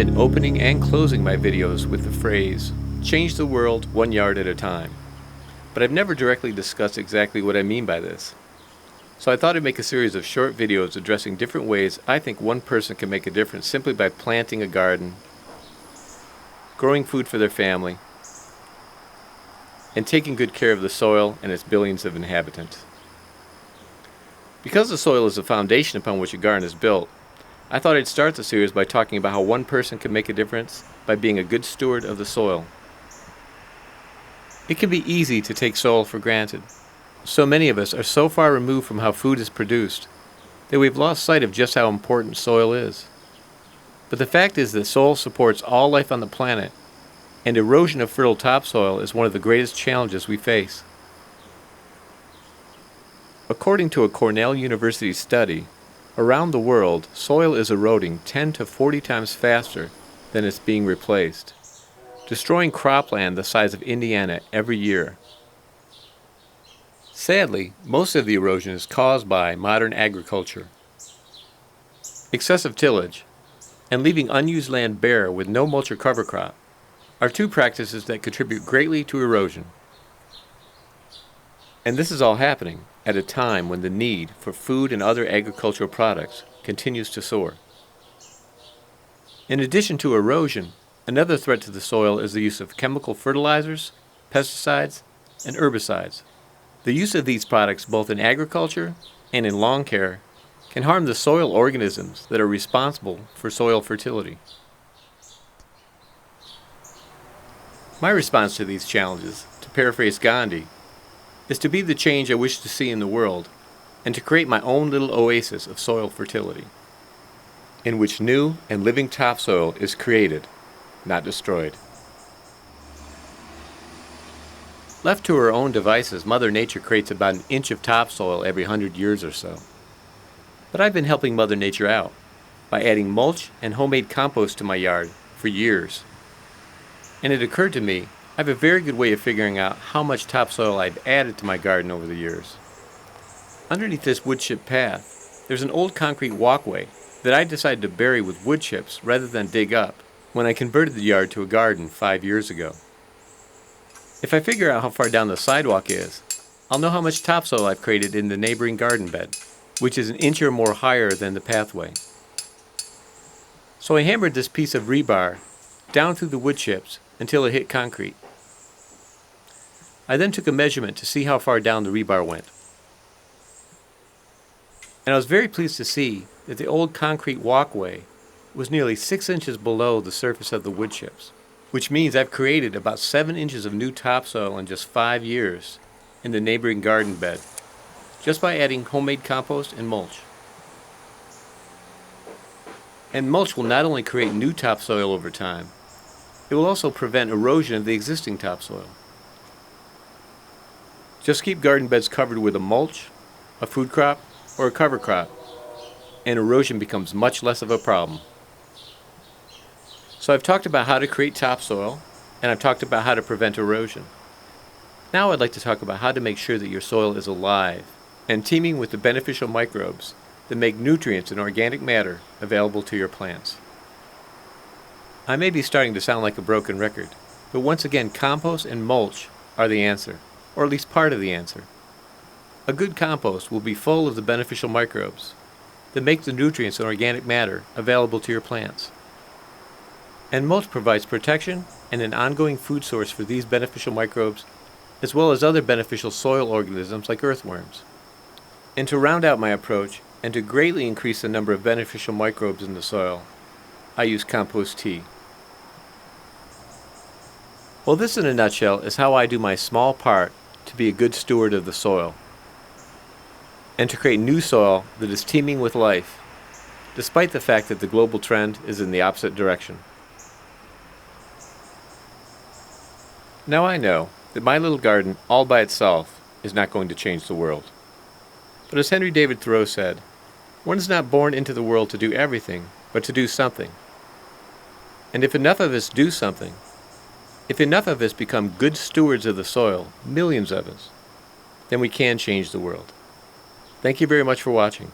been opening and closing my videos with the phrase, "Change the world 1 yard at a time." But I've never directly discussed exactly what I mean by this. So I thought I'd make a series of short videos addressing different ways I think one person can make a difference simply by planting a garden, growing food for their family, and taking good care of the soil and its billions of inhabitants. Because the soil is the foundation upon which a garden is built, I thought I'd start the series by talking about how one person can make a difference by being a good steward of the soil. It can be easy to take soil for granted. So many of us are so far removed from how food is produced that we've lost sight of just how important soil is. But the fact is that soil supports all life on the planet, and erosion of fertile topsoil is one of the greatest challenges we face. According to a Cornell University study, around the world, soil is eroding 10 to 40 times faster than it's being replaced, destroying cropland the size of Indiana every year. Sadly, most of the erosion is caused by modern agriculture. Excessive tillage and leaving unused land bare with no mulch or cover crop are two practices that contribute greatly to erosion. And this is all happening at a time when the need for food and other agricultural products continues to soar. In addition to erosion, another threat to the soil is the use of chemical fertilizers, pesticides, and herbicides. The use of these products both in agriculture and in lawn care can harm the soil organisms that are responsible for soil fertility. My response to these challenges, to paraphrase Gandhi, is to be the change I wish to see in the world and to create my own little oasis of soil fertility, in which new and living topsoil is created, not destroyed. Left to her own devices, Mother Nature creates about an inch of topsoil every 100 years or so. But I've been helping Mother Nature out by adding mulch and homemade compost to my yard for years. And it occurred to me I have a very good way of figuring out how much topsoil I've added to my garden over the years. Underneath this wood chip path, there's an old concrete walkway that I decided to bury with wood chips rather than dig up when I converted the yard to a garden 5 years ago. If I figure out how far down the sidewalk is, I'll know how much topsoil I've created in the neighboring garden bed, which is an inch or more higher than the pathway. So I hammered this piece of rebar down through the wood chips until it hit concrete. I then took a measurement to see how far down the rebar went. And I was very pleased to see that the old concrete walkway was nearly 6 inches below the surface of the wood chips, which means I've created about 7 inches of new topsoil in just 5 years in the neighboring garden bed, just by adding homemade compost and mulch. And mulch will not only create new topsoil over time, it will also prevent erosion of the existing topsoil. Just keep garden beds covered with a mulch, a food crop, or a cover crop, and erosion becomes much less of a problem. So I've talked about how to create topsoil, and I've talked about how to prevent erosion. Now I'd like to talk about how to make sure that your soil is alive and teeming with the beneficial microbes that make nutrients and organic matter available to your plants. I may be starting to sound like a broken record, but once again, compost and mulch are the answer, or at least part of the answer. A good compost will be full of the beneficial microbes that make the nutrients and organic matter available to your plants. And mulch provides protection and an ongoing food source for these beneficial microbes, as well as other beneficial soil organisms like earthworms. And to round out my approach, and to greatly increase the number of beneficial microbes in the soil, I use compost tea. Well, this in a nutshell is how I do my small part to be a good steward of the soil, and to create new soil that is teeming with life, despite the fact that the global trend is in the opposite direction. Now I know that my little garden all by itself is not going to change the world. But as Henry David Thoreau said, one is not born into the world to do everything, but to do something. And if enough of us do something, if enough of us become good stewards of the soil, millions of us, then we can change the world. Thank you very much for watching.